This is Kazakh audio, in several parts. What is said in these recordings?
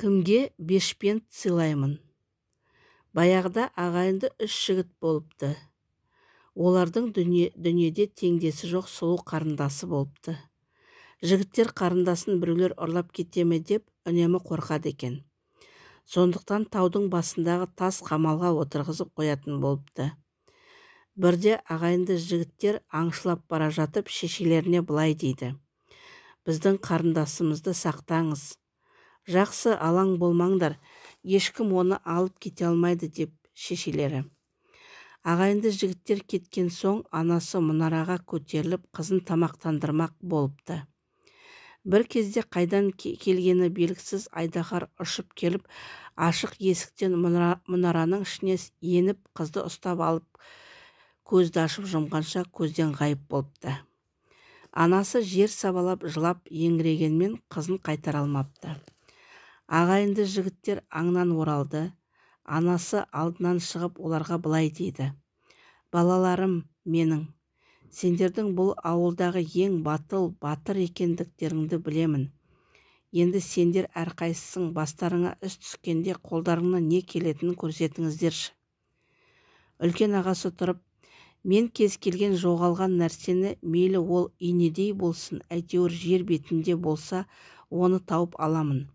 Кімге бешпент сыйлаймын? Баяғыда ағайынды 3 жігіт болыпты. Олардың дүниеде теңдесі жоқ сұлу қарындасы болыпты. Жігіттер қарындасын біреулер ұрлап кетеме деп үнемі қорқады екен. Сондықтан таудың басындағы тас қамалға отырғызып қоятын болыпты. Бірде ағайынды жігіттер аңшылап бара жатып шешелеріне былай дейді: біздің қарындасымызды сақтаңыз. Жақсы, алаң болмаңдар, ешкім оны алып кете алмайды деп шешелері. Ағайынды жігіттер кеткен соң анасы мұнараға көтеріліп қызын тамақтандырмақ болыпты. Бір кезде қайдан келгені белгісіз айдаһар ұшып келіп, ашық есіктен мұнараның ішіне еніп, қызды ұстап алып, көзді ашып жұмғанша көзден ғайып болыпты. Анасы жер сабалап жылап еңірегенмен қызын қайтара алмапты. Ағайынды жігіттер аңнан оралды. Анасы алдынан шығып оларға былай дейді: балаларым менің, сендердің бұл ауылдағы ең батыр екендіктеріңді білемін. Енді сендер әрқайсың бастарыңа іс түскенде қолдарыңнан не келетінін көрсетіңіздерші. Үлкен ағасы тұрып: мен кез келген жоғалған нәрсені, мейлі ол инедей болсын, әйтеуір жер бетінде болса, оны тауып аламын.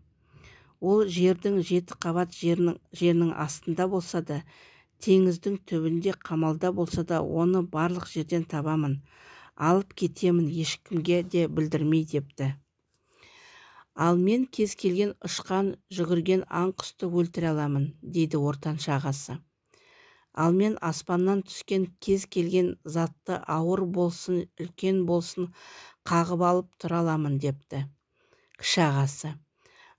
Ол жердің 7 қабат жерінің астында болса да, теңіздің түбінде қамалда болса да, оны барлық жерден табамын. Алып кетемін, ешкімге де білдірмей депті. Ал мен кез келген ұшқан, жүгірген аң құсты өлтіре аламын, дейді ортаншы ағасы. Ал мен аспаннан түскен кез келген затты, ауыр болсын, үлкен болсын, қағып алып тұра аламын депті. Кіші ағасы: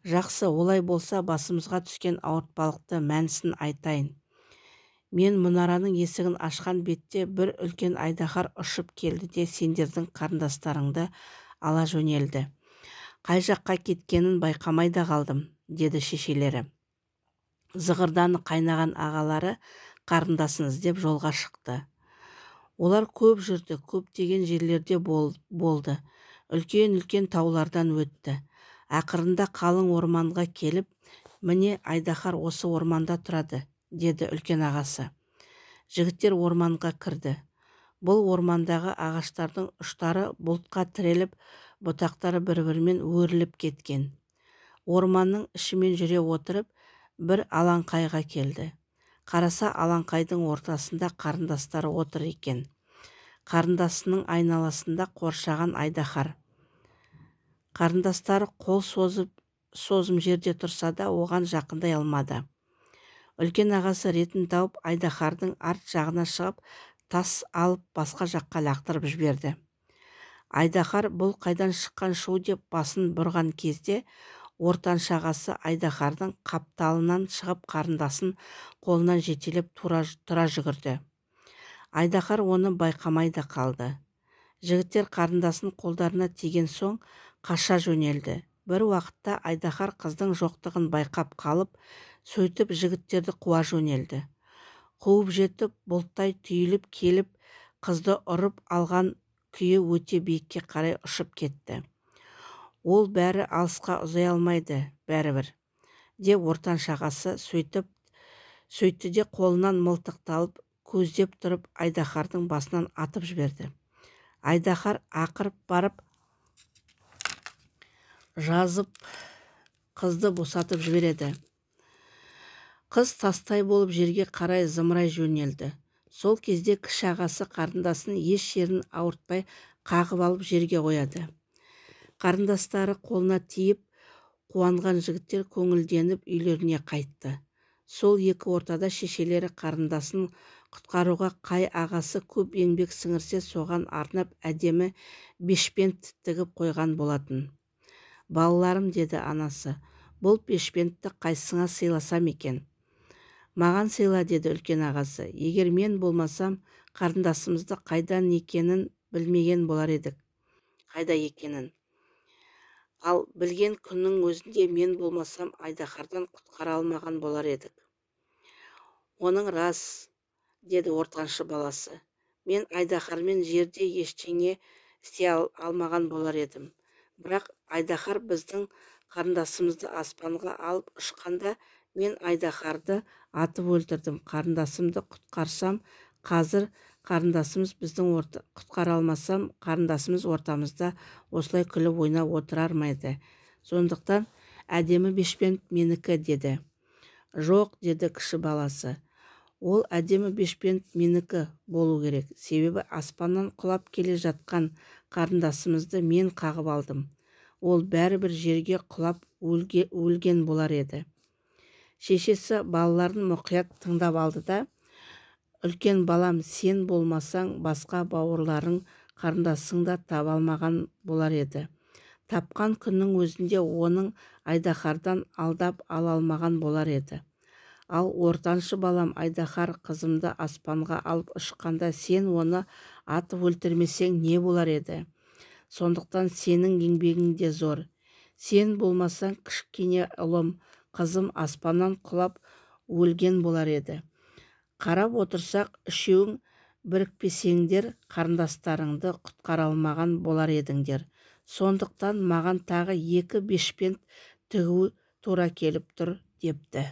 жақсы, олай болса басымызға түскен ауыртпалықты мәнісін айтайын. Мен мұнараның есігін ашқан бетте бір үлкен айдаһар ұшып келді де сендердің қарындастарыңды ала жөнелді. Қай жаққа кеткенін байқамай да қалдым, деді шешелері. Зығырданы қайнаған ағалары қарындасын іздеп жолға шықты. Олар көп жүрді, көптеген жерлерде болды. Үлкен таулардан өтті. Ақырында қалың орманға келіп, міне айдаһар осы орманда тұрады, деді үлкен ағасы. Жігіттер орманға кірді. Бұл ормандағы ағаштардың ұштары бұлтқа тіреліп, бұтақтары бір-бірімен өріліп кеткен. Орманның ішімен жүре отырып, бір алаңқайға келді. Қараса, алаңқайдың ортасында қарындастары отыр екен. Қарындасының айналасында қоршаған айдаһар. Қарындастары қол созым жерде тұрса да, оған жақындай алмады. Үлкен ағасы ретін тауып, айдаһардың арт жағына шығып, тас алып басқа жаққа лақтырып жіберді. Айдаһар бұл қайдан шыққан шу деп басын бұрған кезде, ортаншы ағасы айдаһардың қапталынан шығып, қарындасын қолынан жетелеп тұра жүгірді. Айдаһар оны байқамай да қалды. Жігіттер қарындасын қолдарына тиген соң қаша жөнелді. Бір уақытта айдаһар қыздың жоқтығын байқап қалып, сөйтіп жігіттерді қуа жөнелді. Қуып жетіп, бұлттай түйіліп келіп, қызды ұрып алған күйі өте биікке қарай ұшып кетті. Ол бәрі алысқа ұзай алмайды, бәрібір, де ортаншы ағасы сөйтті де қолынан мылтықты көздеп тұрып, айдаһардың басынан атып жіберді. Айдаһар ақырып барып, жазып қызды босатып жібереді. Қыз тастай болып жерге қарай зымырай жөнелді. Сол кезде кіші ағасы қарындасын еш жерін ауыртпай қағып алып жерге қояды. Қарындастары қолына тиіп, қуанған жігіттер көңілденіп үйлеріне қайтты. Сол екі ортада шешелері қарындасын құтқаруға қай ағасы көп еңбек сіңірсе, соған арнап әдемі бешпент тігіп қойған болатын. Балаларым, деді анасы, бұл бешпентті қайсыңа сыйласам екен? Маған сыйла, деді үлкен ағасы. Егер мен болмасам, қарындасымызды қайдан екенін білмеген болар едік. Қайда екенін? Ал білген күннің өзінде мен болмасам, айдаһардан құтқара алмаған болар едік. Оның рас, деді ортаншы баласы. Мен айдаһармен жерде ештеңе істей алмаған болар едім. Бірақ айдаһар біздің қарындасымызды аспанға алып ұшқанда мен Айдаһарды атып өлтірдім. Қарындасымды құтқарсам, қазір қарындасымыз құтқара алмасам, қарындасымыз ортамызда осылай күліп ойнап отырар ма еді? Сондықтан әдемі бешпент менікі деді. Жоқ, деді кіші баласы. Ол әдемі бешпент менікі болу керек. Себебі аспаннан құлап келе жатқан қарындасымызды мен қағып алдым. Ол бәрібір жерге құлап өлген болар еді. Шешесі балаларын мұқият тыңдап алды да: үлкен балам, сен болмасаң, басқа бауырларың, қарындасың да таба алмаған болар еді. Тапқан күннің өзінде оның Айдаһардан алдап ала алмаған болар еді. Ал ортаншы балам Айдаһар қызымды аспанға алып ұшқанда сен оны атып өлтірмесең не болар еді? Сондықтан сенің еңбегің де зор. Сен болмасаң, кішкене ұлым, қызым аспаннан құлап өлген болар еді. Қарап отырсақ, үшеуің бірікпесеңдер, қарындастарыңды құтқара алмаған болар едіңдер. Сондықтан маған тағы 2 бешпент тігу тура келіп тұр, депті.